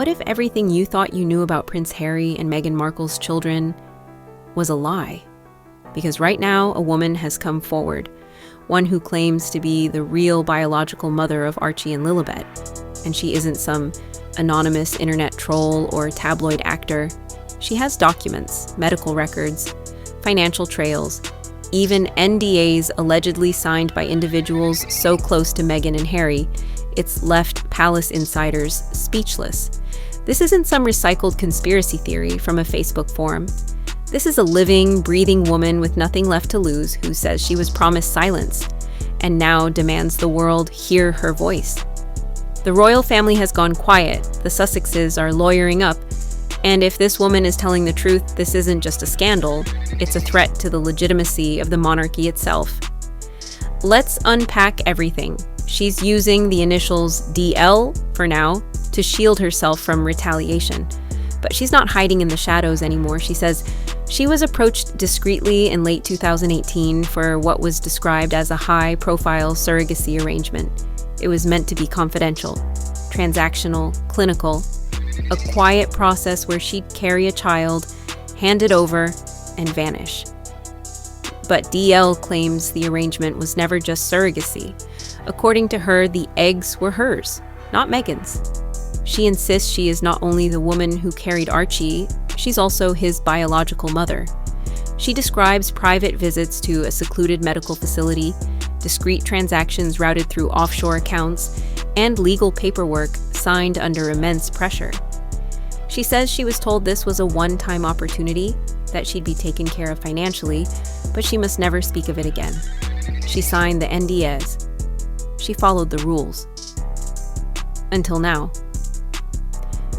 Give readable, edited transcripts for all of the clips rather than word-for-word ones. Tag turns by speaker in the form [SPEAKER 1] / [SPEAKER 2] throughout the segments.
[SPEAKER 1] What if everything you thought you knew about Prince Harry and Meghan Markle's children was a lie? Because right now, a woman has come forward, one who claims to be the real biological mother of Archie and Lilibet. And she isn't some anonymous internet troll or tabloid actor. She has documents, medical records, financial trails, even NDAs allegedly signed by individuals so close to Meghan and Harry, it's left palace insiders speechless. This isn't some recycled conspiracy theory from a Facebook forum. This is a living, breathing woman with nothing left to lose who says she was promised silence and now demands the world hear her voice. The royal family has gone quiet, the Sussexes are lawyering up, and if this woman is telling the truth, this isn't just a scandal, it's a threat to the legitimacy of the monarchy itself. Let's unpack everything. She's using the initials DL for now to shield herself from retaliation. But she's not hiding in the shadows anymore. She says she was approached discreetly in late 2018 for what was described as a high-profile surrogacy arrangement. It was meant to be confidential, transactional, clinical, a quiet process where she'd carry a child, hand it over, and vanish. But DL claims the arrangement was never just surrogacy. According to her, the eggs were hers, not Meghan's. She insists she is not only the woman who carried Archie, she's also his biological mother. She describes private visits to a secluded medical facility, discreet transactions routed through offshore accounts, and legal paperwork signed under immense pressure. She says she was told this was a one-time opportunity, that she'd be taken care of financially, but she must never speak of it again. She signed the NDAs. She followed the rules. Until now.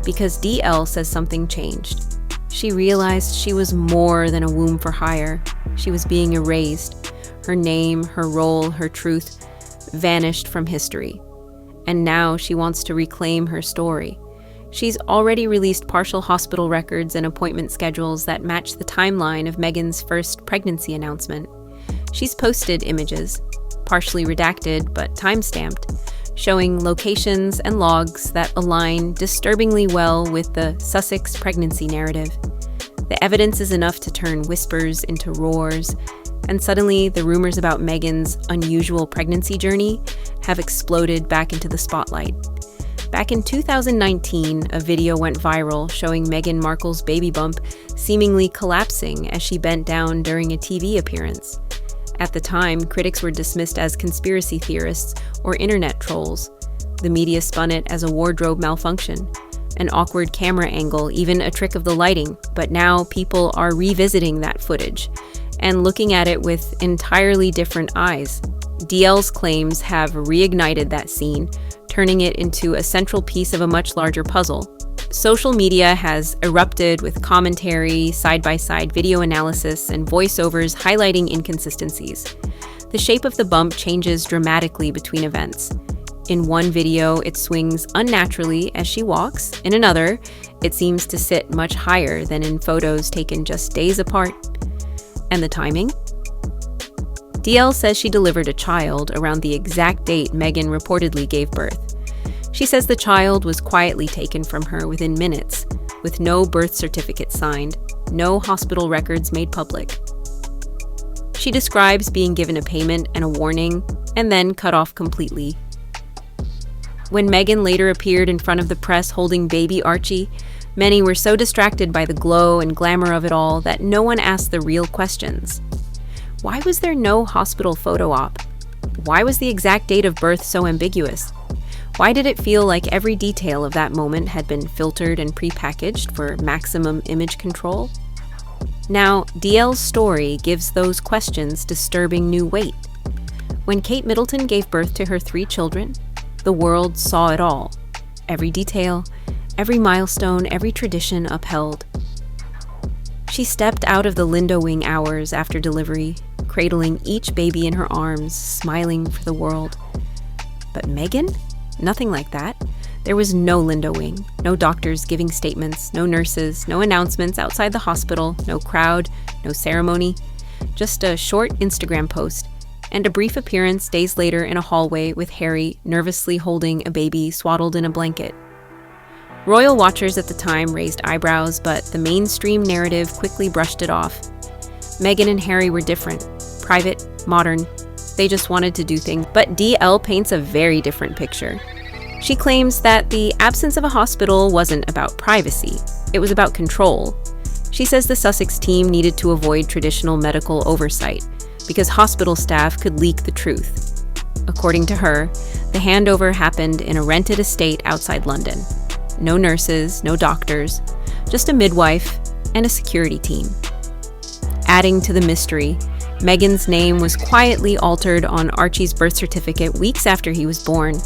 [SPEAKER 1] Because DL says something changed. She realized she was more than a womb for hire. She was being erased. Her name, her role, her truth vanished from history. And now she wants to reclaim her story. She's already released partial hospital records and appointment schedules that match the timeline of Meghan's first pregnancy announcement. She's posted images, partially redacted but time-stamped, showing locations and logs that align disturbingly well with the Sussex pregnancy narrative. The evidence is enough to turn whispers into roars, and suddenly the rumors about Meghan's unusual pregnancy journey have exploded back into the spotlight. Back in 2019, a video went viral showing Meghan Markle's baby bump seemingly collapsing as she bent down during a TV appearance. At the time, critics were dismissed as conspiracy theorists or internet trolls. The media spun it as a wardrobe malfunction, an awkward camera angle, even a trick of the lighting. But now people are revisiting that footage and looking at it with entirely different eyes. DL's claims have reignited that scene, turning it into a central piece of a much larger puzzle. Social media has erupted with commentary, side-by-side video analysis, and voiceovers highlighting inconsistencies. The shape of the bump changes dramatically between events. In one video, it swings unnaturally as she walks. In another, it seems to sit much higher than in photos taken just days apart. And the timing? DL says she delivered a child around the exact date Meghan reportedly gave birth. She says the child was quietly taken from her within minutes, with no birth certificate signed, no hospital records made public. She describes being given a payment and a warning, and then cut off completely. When Meghan later appeared in front of the press holding baby Archie, many were so distracted by the glow and glamour of it all that no one asked the real questions. Why was there no hospital photo op? Why was the exact date of birth so ambiguous? Why did it feel like every detail of that moment had been filtered and prepackaged for maximum image control? Now, DL's story gives those questions disturbing new weight. When Kate Middleton gave birth to her 3 children, the world saw it all. Every detail, every milestone, every tradition upheld. She stepped out of the Lindo wing hours after delivery, cradling each baby in her arms, smiling for the world. But Meghan? Nothing like that. There was no Lindo wing, no doctors giving statements, no nurses, no announcements outside the hospital, no crowd, no ceremony. Just a short Instagram post and a brief appearance days later in a hallway with Harry nervously holding a baby swaddled in a blanket. Royal watchers at the time raised eyebrows, but the mainstream narrative quickly brushed it off. Meghan and Harry were different, private, modern. They just wanted to do things. But DL paints a very different picture. She claims that the absence of a hospital wasn't about privacy. It was about control. She says the Sussex team needed to avoid traditional medical oversight because hospital staff could leak the truth. According to her, the handover happened in a rented estate outside London. No nurses, no doctors, just a midwife and a security team. Adding to the mystery, Meghan's name was quietly altered on Archie's birth certificate weeks after he was born.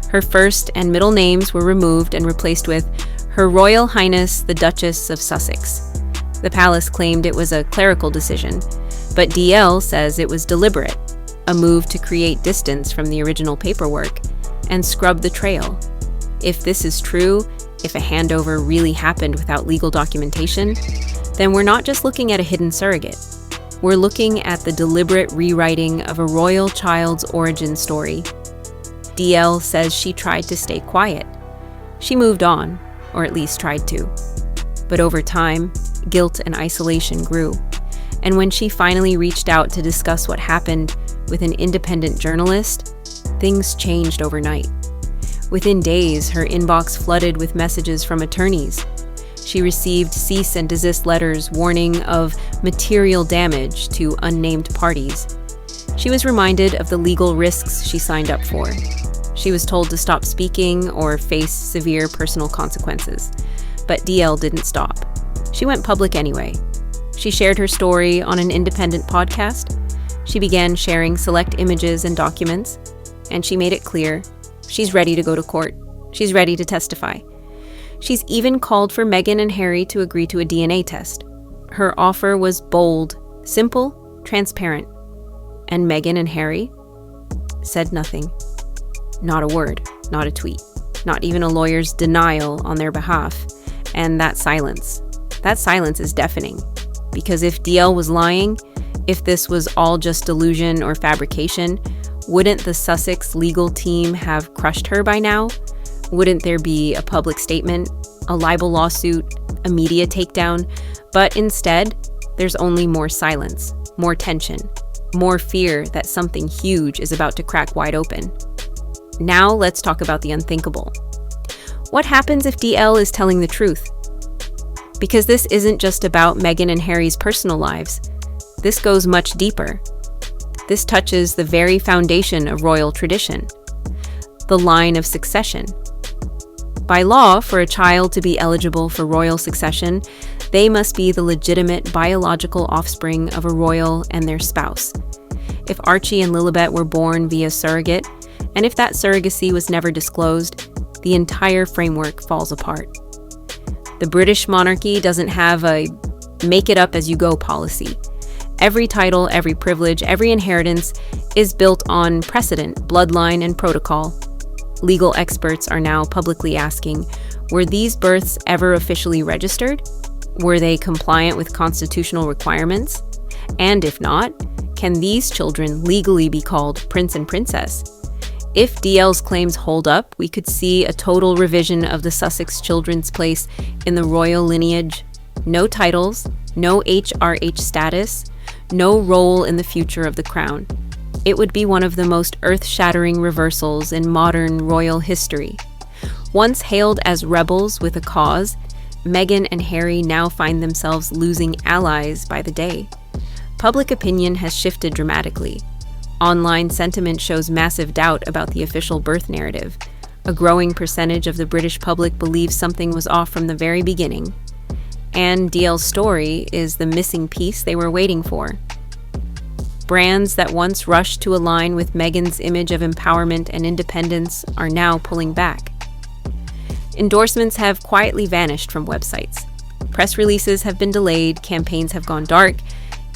[SPEAKER 1] Her first and middle names were removed and replaced with Her Royal Highness the Duchess of Sussex. The palace claimed it was a clerical decision, but DL says it was deliberate, a move to create distance from the original paperwork and scrub the trail. If this is true, if a handover really happened without legal documentation, then we're not just looking at a hidden surrogate. We're looking at the deliberate rewriting of a royal child's origin story. DL says she tried to stay quiet. She moved on, or at least tried to. But over time, guilt and isolation grew. And when she finally reached out to discuss what happened with an independent journalist, things changed overnight. Within days, her inbox flooded with messages from attorneys. She received cease and desist letters warning of material damage to unnamed parties. She was reminded of the legal risks she signed up for. She was told to stop speaking or face severe personal consequences. But DL didn't stop. She went public anyway. She shared her story on an independent podcast. She began sharing select images and documents, and she made it clear she's ready to go to court. She's ready to testify. She's even called for Meghan and Harry to agree to a DNA test. Her offer was bold, simple, transparent. And Meghan and Harry said nothing. Not a word, not a tweet, not even a lawyer's denial on their behalf. And that silence is deafening. Because if DL was lying, if this was all just delusion or fabrication, wouldn't the Sussex legal team have crushed her by now? Wouldn't there be a public statement, a libel lawsuit, a media takedown? But instead, there's only more silence, more tension, more fear that something huge is about to crack wide open. Now let's talk about the unthinkable. What happens if DL is telling the truth? Because this isn't just about Meghan and Harry's personal lives. This goes much deeper. This touches the very foundation of royal tradition, the line of succession. By law, for a child to be eligible for royal succession, they must be the legitimate biological offspring of a royal and their spouse. If Archie and Lilibet were born via surrogate, and if that surrogacy was never disclosed, the entire framework falls apart. The British monarchy doesn't have a make-it-up-as-you-go policy. Every title, every privilege, every inheritance is built on precedent, bloodline, and protocol. Legal experts are now publicly asking, were these births ever officially registered? Were they compliant with constitutional requirements? And if not, can these children legally be called prince and princess? If DL's claims hold up, we could see a total revision of the Sussex children's place in the royal lineage. No titles, no HRH status, no role in the future of the crown. It would be one of the most earth-shattering reversals in modern royal history. Once hailed as rebels with a cause, Meghan and Harry now find themselves losing allies by the day. Public opinion has shifted dramatically. Online sentiment shows massive doubt about the official birth narrative. A growing percentage of the British public believes something was off from the very beginning. And DL's story is the missing piece they were waiting for. Brands that once rushed to align with Meghan's image of empowerment and independence are now pulling back. Endorsements have quietly vanished from websites. Press releases have been delayed, campaigns have gone dark,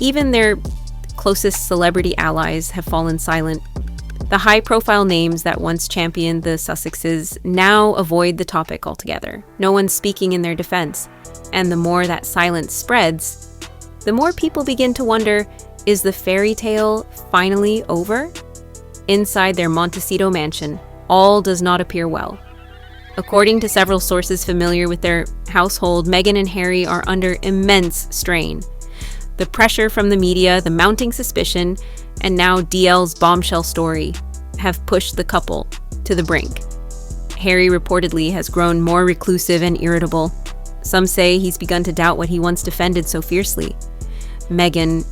[SPEAKER 1] even their closest celebrity allies have fallen silent. The high-profile names that once championed the Sussexes now avoid the topic altogether. No one's speaking in their defense. And the more that silence spreads, the more people begin to wonder, is the fairy tale finally over? Inside their Montecito mansion, all does not appear well. According to several sources familiar with their household, Meghan and Harry are under immense strain. The pressure from the media, the mounting suspicion, and now DL's bombshell story have pushed the couple to the brink. Harry reportedly has grown more reclusive and irritable. Some say he's begun to doubt what he once defended so fiercely. Meghan